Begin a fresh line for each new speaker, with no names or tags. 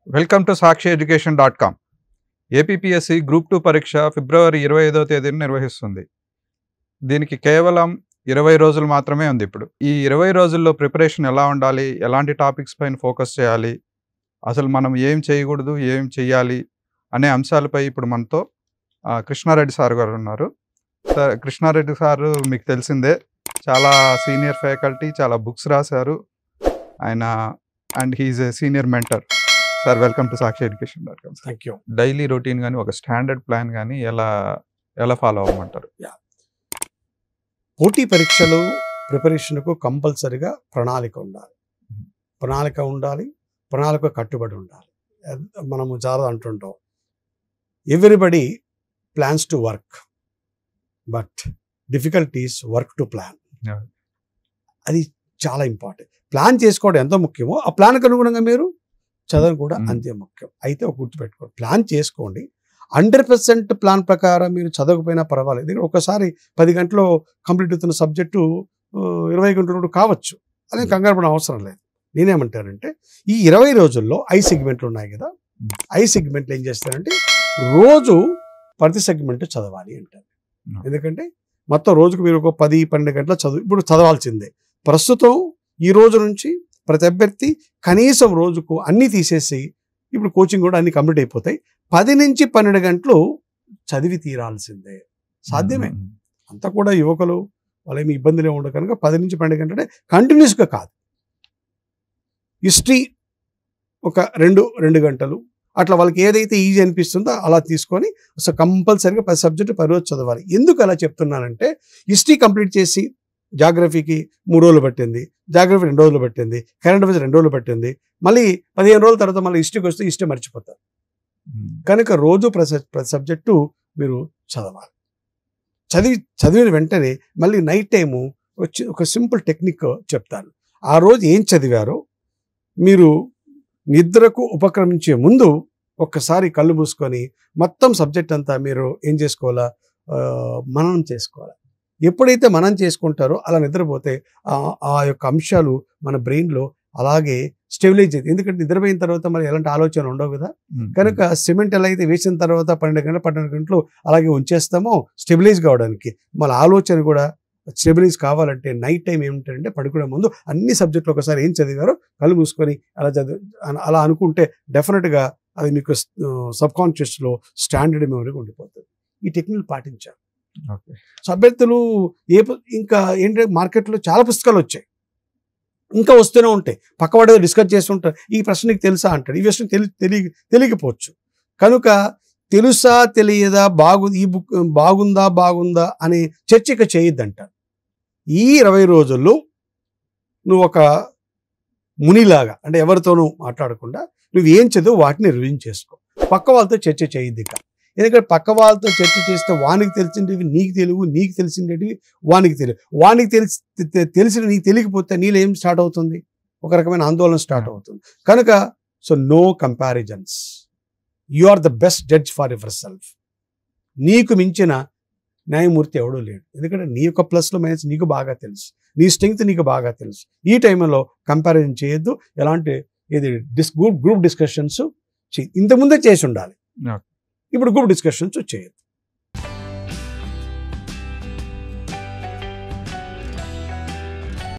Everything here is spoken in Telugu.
Welcome to sakshiyeducation.com. APPSC group 2 పరీక్ష ఫిబ్రవరి 25వ తేదీన నిర్వహిస్తుంది. దీనికి కేవలం 20 రోజులు మాత్రమే ఉంది ఇప్పుడు. ఈ 20 రోజుల్లో ప్రిపరేషన్ ఎలా ఉండాలి, ఎలాంటి టాపిక్స్ పైన ఫోకస్ చేయాలి, అసలు మనం ఏం చేయకూడదు, ఏం చేయాలి అనే అంశాలపై ఇప్పుడు మనతో కృష్ణారెడ్డి సార్ గారు ఉన్నారు. కృష్ణారెడ్డి సారు మీకు తెలిసిందే, చాలా సీనియర్ ఫ్యాకల్టీ, చాలా బుక్స్ రాశారు ఆయన, and he's a senior mentor. Sir welcome to sakshiyeducation.com.
Thank you.
Daily routine కానీ ఒక స్టాండర్డ్ ప్లాన్ కానీ ఎలా ఫాలో అవ్వమంటారు?
పోటీ పరీక్షలు ప్రిపరేషన్కు కంపల్సరిగా ప్రణాళిక ఉండాలి. ప్రణాళిక కట్టుబడి ఉండాలి. మనము చాలా అంటుంటాం, everybody plans to work but difficulties work to plan. అది చాలా ఇంపార్టెంట్. ప్లాన్ చేసుకోవడం ఎంత ముఖ్యమో ఆ ప్లాన్కి అనుగుణంగా మీరు చదవడం కూడా అంతే ముఖ్యం. అయితే ఒక గుర్తుపెట్టుకోండి, ప్లాన్ చేసుకోండి. 100% ప్లాన్ ప్రకారం మీరు చదవకపోయినా పర్వాలేదు. ఎందుకంటే ఒకసారి 10 గంటలు కంప్లీట్ అవుతున్న సబ్జెక్టు 20 గంటలు కావచ్చు. అదే కంగారు పడిన అవసరం లేదు. నేనేమంటానంటే ఈ 20 రోజుల్లో 5 సెగ్మెంట్లు ఉన్నాయి కదా, 5 సెగ్మెంట్లు ఏం చేస్తారంటే రోజు ప్రతి సెగ్మెంట్ చదవాలి అంటారు. ఎందుకంటే మొత్తం రోజుకు మీరు ఒక 10-12 గంటల ఇప్పుడు చదవాల్సిందే. ప్రస్తుతం ఈ రోజు నుంచి ప్రతి అభ్యర్థి కనీసం రోజుకు అన్నీ తీసేసి, ఇప్పుడు కోచింగ్ కూడా అన్ని కంప్లీట్ అయిపోతాయి, 10 నుంచి 12 గంటలు చదివి తీరాల్సిందే. సాధ్యమే. అంతా కూడా యువకులు వాళ్ళేమి ఇబ్బందులే ఉండవు కనుక 10 నుంచి 12 గంటలే కంటిన్యూస్గా కాదు. హిస్టరీ ఒక 2 గంటలు అట్లా వాళ్ళకి ఏదైతే ఈజీ అనిపిస్తుందో అలా తీసుకొని అసలు కంపల్సరీగా 10 సబ్జెక్టు 10 రోజు చదవాలి. ఎందుకు అలా చెప్తున్నానంటే, హిస్టరీ కంప్లీట్ చేసి జాగ్రఫీకి 3 రోజులు పట్టింది, జాగ్రఫీ 2 రోజులు పట్టింది, కరెంట్ అఫైర్స్ 2 రోజులు పట్టింది, మళ్ళీ 15 రోజుల తర్వాత మళ్ళీ హిస్టరీకి వస్తే హిస్టరీ మర్చిపోతారు. కనుక రోజు ప్రతి సబ్జెక్టు మీరు చదవాలి. చదివిన వెంటనే మళ్ళీ నైట్ టైము వచ్చి ఒక సింపుల్ టెక్నిక్ చెప్తాను. ఆ రోజు ఏం చదివారో మీరు నిద్రకు ఉపక్రమించే ముందు ఒక్కసారి కళ్ళు మూసుకొని మొత్తం సబ్జెక్ట్ అంతా మీరు ఏం చేసుకోవాలా, మననం చేసుకోవాలి. ఎప్పుడైతే మనం చేసుకుంటారో అలా నిద్రపోతే ఆ యొక్క అంశాలు మన బ్రెయిన్లో అలాగే స్టెబిలైజ్ అవుతాయి. ఎందుకంటే నిద్రపోయిన తర్వాత మరి ఎలాంటి ఆలోచన ఉండవు కదా. కనుక సిమెంట్ ఎలా అయితే వేసిన తర్వాత 12 గంటలు అలాగే ఉంచేస్తామో స్టెబిలైజ్ కావడానికి, మన ఆలోచన కూడా స్టెబిలైజ్ కావాలంటే నైట్ టైం ఏమిటంటే పడుకునే ముందు అన్ని సబ్జెక్టులు ఒకసారి ఏం చదివారో కళ్ళు మూసుకొని అలా అనుకుంటే డెఫినెట్గా అది మీకు సబ్కాన్షియస్లో స్టాండర్డ్ మెమరీగా ఉండిపోతుంది. ఈ టెక్నిక్ పాటించాలి. సో అభ్యర్థులు ఇంకా ఏంటంటే మార్కెట్లో చాలా పుస్తకాలు వచ్చాయి, ఇంకా వస్తూనే ఉంటాయి. పక్కవాడు డిస్కస్ చేస్తుంటారు, ఈ ప్రశ్న నీకు తెలుసా అంటాడు, ఈ విషయం తెలియకపోవచ్చు. కనుక తెలుసా తెలియదా, ఈ బుక్ బాగుందా అనే చర్చ ఇక చేయొద్దంటారు. ఈ 20 రోజుల్లో నువ్వు ఒక మునిలాగా, అంటే ఎవరితోనూ మాట్లాడకుండా నువ్వు ఏం చదువు వాటిని రివిజన్ చేసుకో. పక్క వాళ్ళతో చర్చ చేయొద్దు ఇక. ఎందుకంటే పక్క వాళ్ళతో చర్చ చేస్తే వానికి తెలిసిండేవి నీకు తెలుగు, నీకు తెలిసిండేవి వానికి తెలియదు. వానికి తెలిసిన నీకు తెలియకపోతే నీళ్ళు ఏం స్టార్ట్ అవుతుంది, ఒక రకమైన ఆందోళన స్టార్ట్ అవుతుంది. కనుక so no comparisons. You are the best judge for yourself. నీకు మించిన న్యాయమూర్తి ఎవడూ లేడు. ఎందుకంటే నీ యొక్క ప్లస్లో మైనస్ నీకు బాగా తెలుసు, నీ స్ట్రెంగ్త్ నీకు బాగా తెలుసు. ఈ టైంలో కంపారిజన్ చేయొద్దు. ఎలాంటి గ్రూప్ డిస్కషన్స్ ఇంతకుముందే చేసి ఉండాలి, ఇప్పుడు గ్రూప్ డిస్కషన్స్ చేయొద్దు.